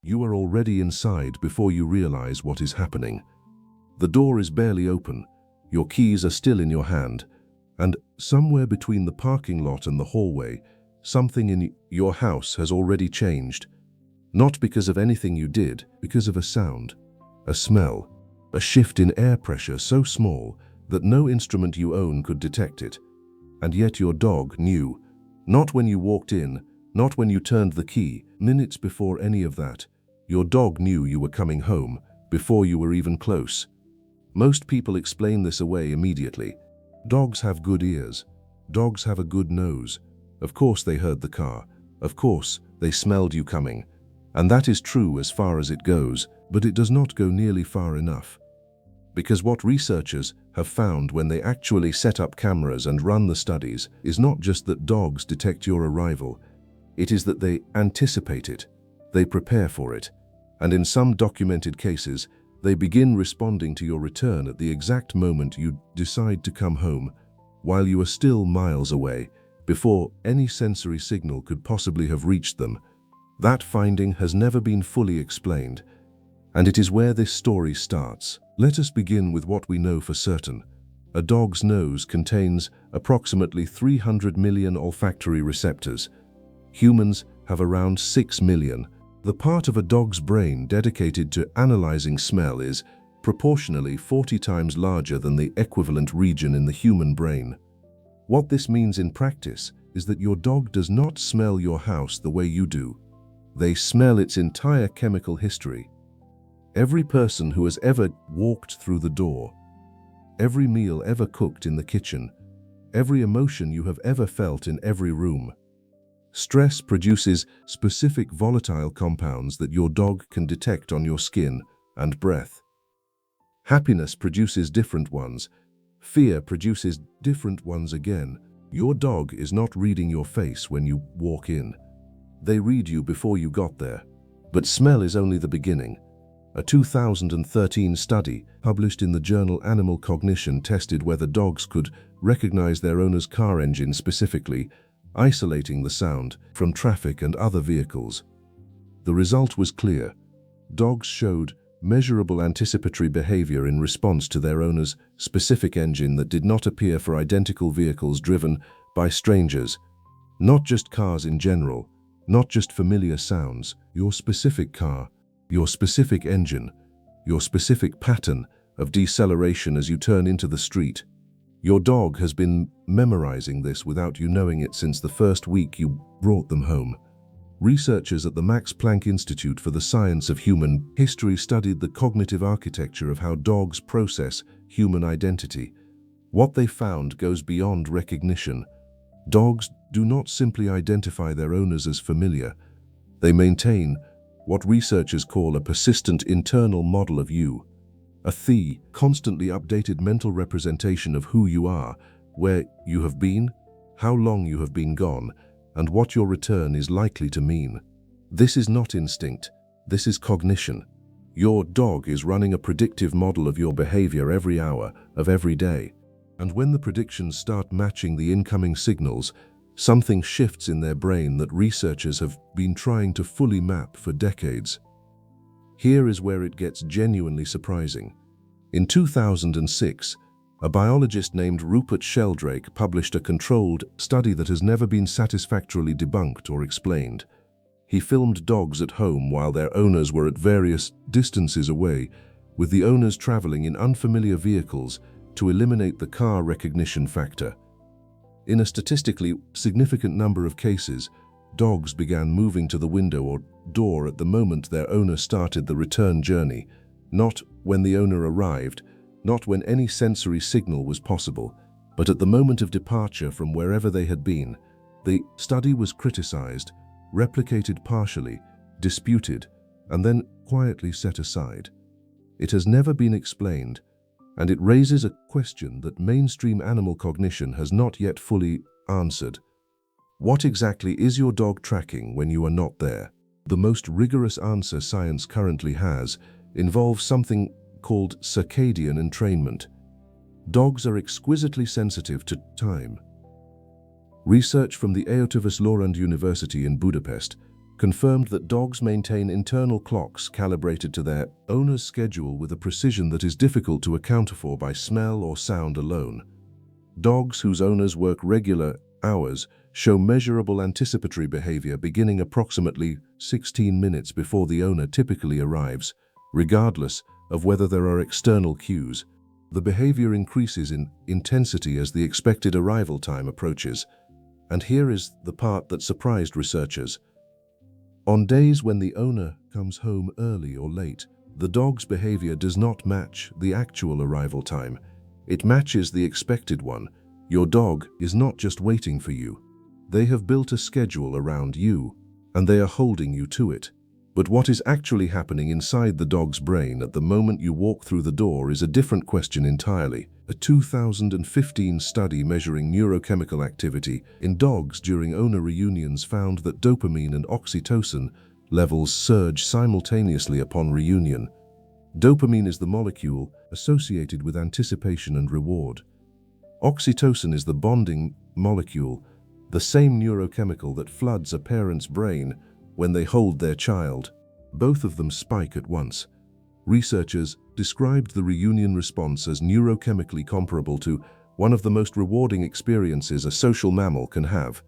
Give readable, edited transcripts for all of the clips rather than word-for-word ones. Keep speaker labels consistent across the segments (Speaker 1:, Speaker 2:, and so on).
Speaker 1: You are already inside before you realize what is happening. The door is barely open, your keys are still in your hand, and somewhere between the parking lot and the hallway, something in your house has already changed. Not because of anything you did, because of a sound, a smell, a shift in air pressure so small that no instrument you own could detect it. And yet your dog knew, not when you walked in, not when you turned the key, minutes before any of that. Your dog knew you were coming home before you were even close. Most people explain this away immediately. Dogs have good ears. Dogs have a good nose. Of course they heard the car. Of course they smelled you coming. And that is true as far as it goes, but it does not go nearly far enough. Because what researchers have found when they actually set up cameras and run the studies is not just that dogs detect your arrival, it is that they anticipate it, they prepare for it, and in some documented cases, they begin responding to your return at the exact moment you decide to come home, while you are still miles away, before any sensory signal could possibly have reached them. That finding has never been fully explained, and it is where this story starts. Let us begin with what we know for certain. A dog's nose contains approximately 300 million olfactory receptors. Humans have around 6 million. The part of a dog's brain dedicated to analyzing smell is proportionally 40 times larger than the equivalent region in the human brain. What this means in practice is that your dog does not smell your house the way you do. They smell its entire chemical history. Every person who has ever walked through the door, every meal ever cooked in the kitchen, every emotion you have ever felt in every room. Stress produces specific volatile compounds that your dog can detect on your skin and breath. Happiness produces different ones. Fear produces different ones again. Your dog is not reading your face when you walk in. They read you before you got there. But smell is only the beginning. A 2013 study published in the journal Animal Cognition tested whether dogs could recognize their owner's car engine specifically, isolating the sound from traffic and other vehicles. The result was clear. Dogs showed measurable anticipatory behavior in response to their owner's specific engine that did not appear for identical vehicles driven by strangers. Not just cars in general, not just familiar sounds, your specific car, your specific engine, your specific pattern of deceleration as you turn into the street. Your dog has been memorizing this without you knowing it since the first week you brought them home. Researchers at the Max Planck Institute for the Science of Human History studied the cognitive architecture of how dogs process human identity. What they found goes beyond recognition. Dogs do not simply identify their owners as familiar. They maintain what researchers call a persistent internal model of you, a constantly updated mental representation of who you are, where you have been, how long you have been gone, and what your return is likely to mean. This is not instinct, this is cognition. Your dog is running a predictive model of your behavior every hour of every day. And when the predictions start matching the incoming signals, something shifts in their brain that researchers have been trying to fully map for decades. Here is where it gets genuinely surprising. In 2006, a biologist named Rupert Sheldrake published a controlled study that has never been satisfactorily debunked or explained. He filmed dogs at home while their owners were at various distances away, with the owners traveling in unfamiliar vehicles to eliminate the car recognition factor. In a statistically significant number of cases, dogs began moving to the window or door at the moment their owner started the return journey, not when the owner arrived, not when any sensory signal was possible, but at the moment of departure from wherever they had been. The study was criticized, replicated partially, disputed, and then quietly set aside. It has never been explained, and it raises a question that mainstream animal cognition has not yet fully answered. What exactly is your dog tracking when you are not there? The most rigorous answer science currently has involves something called circadian entrainment. Dogs are exquisitely sensitive to time. Research from the Eötvös Loránd University in Budapest confirmed that dogs maintain internal clocks calibrated to their owner's schedule with a precision that is difficult to account for by smell or sound alone. Dogs whose owners work regular hours show measurable anticipatory behavior beginning approximately 16 minutes before the owner typically arrives, regardless of whether there are external cues. The behavior increases in intensity as the expected arrival time approaches. And here is the part that surprised researchers. On days when the owner comes home early or late, the dog's behavior does not match the actual arrival time. It matches the expected one. Your dog is not just waiting for you. They have built a schedule around you, and they are holding you to it. But what is actually happening inside the dog's brain at the moment you walk through the door is a different question entirely. A 2015 study measuring neurochemical activity in dogs during owner reunions found that dopamine and oxytocin levels surge simultaneously upon reunion. Dopamine is the molecule associated with anticipation and reward. Oxytocin is the bonding molecule, the same neurochemical that floods a parent's brain when they hold their child. Both of them spike at once. Researchers described the reunion response as neurochemically comparable to one of the most rewarding experiences a social mammal can have.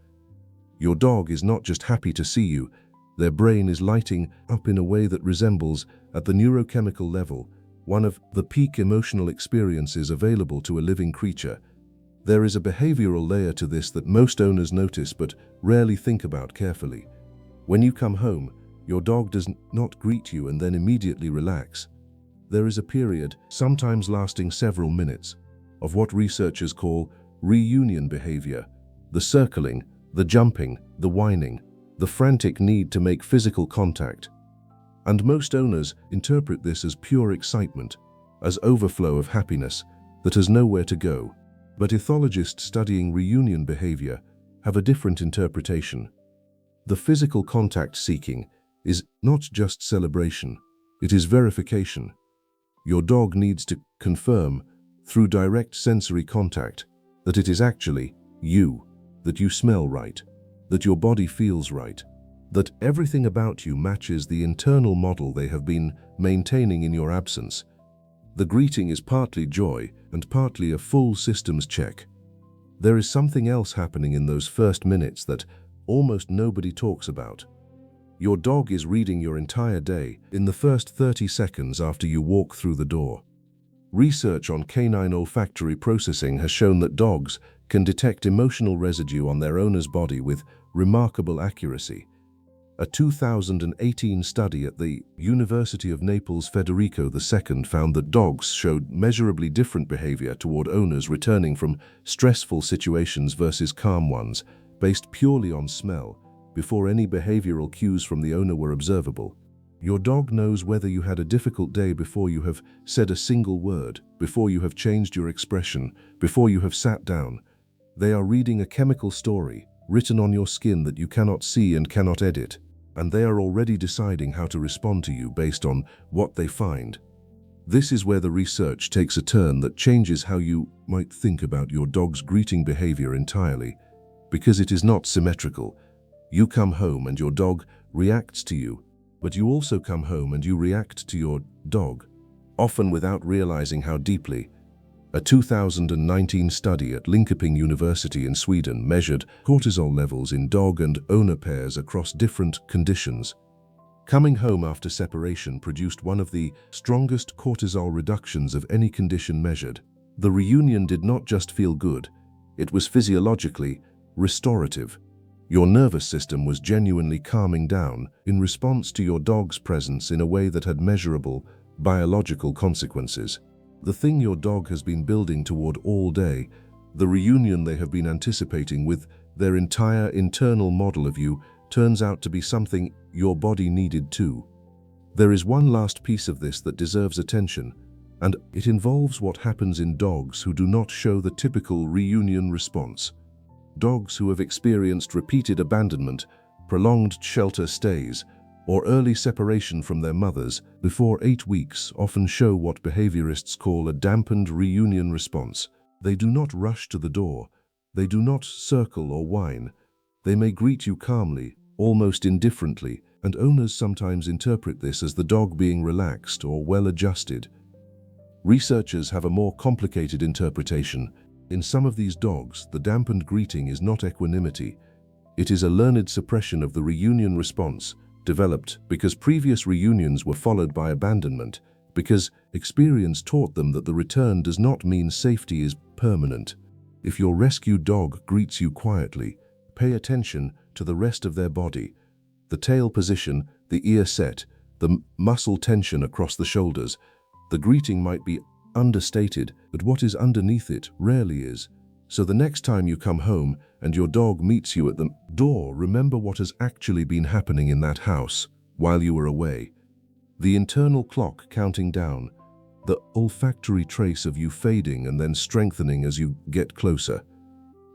Speaker 1: Your dog is not just happy to see you, their brain is lighting up in a way that resembles, at the neurochemical level, one of the peak emotional experiences available to a living creature. There is a behavioral layer to this that most owners notice but rarely think about carefully. When you come home, your dog does not greet you and then immediately relax. There is a period, sometimes lasting several minutes, of what researchers call reunion behavior. The circling, the jumping, the whining, the frantic need to make physical contact. And most owners interpret this as pure excitement, as overflow of happiness that has nowhere to go. But ethologists studying reunion behavior have a different interpretation. The physical contact seeking is not just celebration, it is verification. Your dog needs to confirm, through direct sensory contact, that it is actually you, that you smell right, that your body feels right, that everything about you matches the internal model they have been maintaining in your absence. The greeting is partly joy and partly a full systems check. There is something else happening in those first minutes that almost nobody talks about. Your dog is reading your entire day in the first 30 seconds after you walk through the door. Research on canine olfactory processing has shown that dogs can detect emotional residue on their owner's body with remarkable accuracy. A 2018 study at the University of Naples Federico II found that dogs showed measurably different behavior toward owners returning from stressful situations versus calm ones, based purely on smell, before any behavioral cues from the owner were observable. Your dog knows whether you had a difficult day before you have said a single word, before you have changed your expression, before you have sat down. They are reading a chemical story, written on your skin that you cannot see and cannot edit, and they are already deciding how to respond to you based on what they find. This is where the research takes a turn that changes how you might think about your dog's greeting behavior entirely, because it is not symmetrical. You come home and your dog reacts to you, but you also come home and you react to your dog, often without realizing how deeply. A 2019 study at Linköping University in Sweden measured cortisol levels in dog and owner pairs across different conditions. Coming home after separation produced one of the strongest cortisol reductions of any condition measured. The reunion did not just feel good, it was physiologically restorative. Your nervous system was genuinely calming down in response to your dog's presence in a way that had measurable biological consequences. The thing your dog has been building toward all day, the reunion they have been anticipating with their entire internal model of you, turns out to be something your body needed too. There is one last piece of this that deserves attention, and it involves what happens in dogs who do not show the typical reunion response. Dogs who have experienced repeated abandonment, prolonged shelter stays, or early separation from their mothers before 8 weeks often show what behaviorists call a dampened reunion response. They do not rush to the door. They do not circle or whine. They may greet you calmly, almost indifferently, and owners sometimes interpret this as the dog being relaxed or well-adjusted. Researchers have a more complicated interpretation. In some of these dogs, the dampened greeting is not equanimity. It is a learned suppression of the reunion response, developed because previous reunions were followed by abandonment, because experience taught them that the return does not mean safety is permanent. If your rescue dog greets you quietly, pay attention to the rest of their body. The tail position, the ear set, the muscle tension across the shoulders. The greeting might be understated, but what is underneath it rarely is. So the next time you come home and your dog meets you at the door, remember what has actually been happening in that house while you were away. The internal clock counting down, the olfactory trace of you fading and then strengthening as you get closer.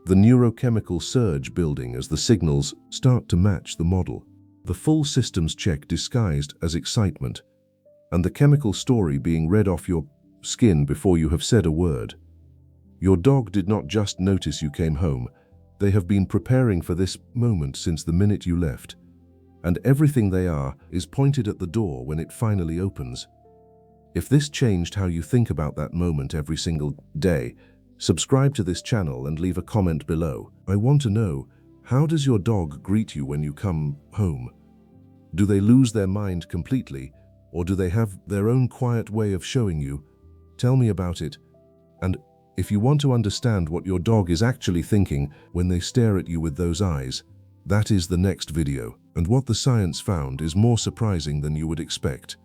Speaker 1: The neurochemical surge building as the signals start to match the model. The full systems check disguised as excitement, and the chemical story being read off your skin before you have said a word. Your dog did not just notice you came home. They have been preparing for this moment since the minute you left. And everything they are is pointed at the door when it finally opens. If this changed how you think about that moment every single day, subscribe to this channel and leave a comment below. I want to know, how does your dog greet you when you come home? Do they lose their mind completely, or do they have their own quiet way of showing you? Tell me about it. And if you want to understand what your dog is actually thinking when they stare at you with those eyes, that is the next video. And what the science found is more surprising than you would expect.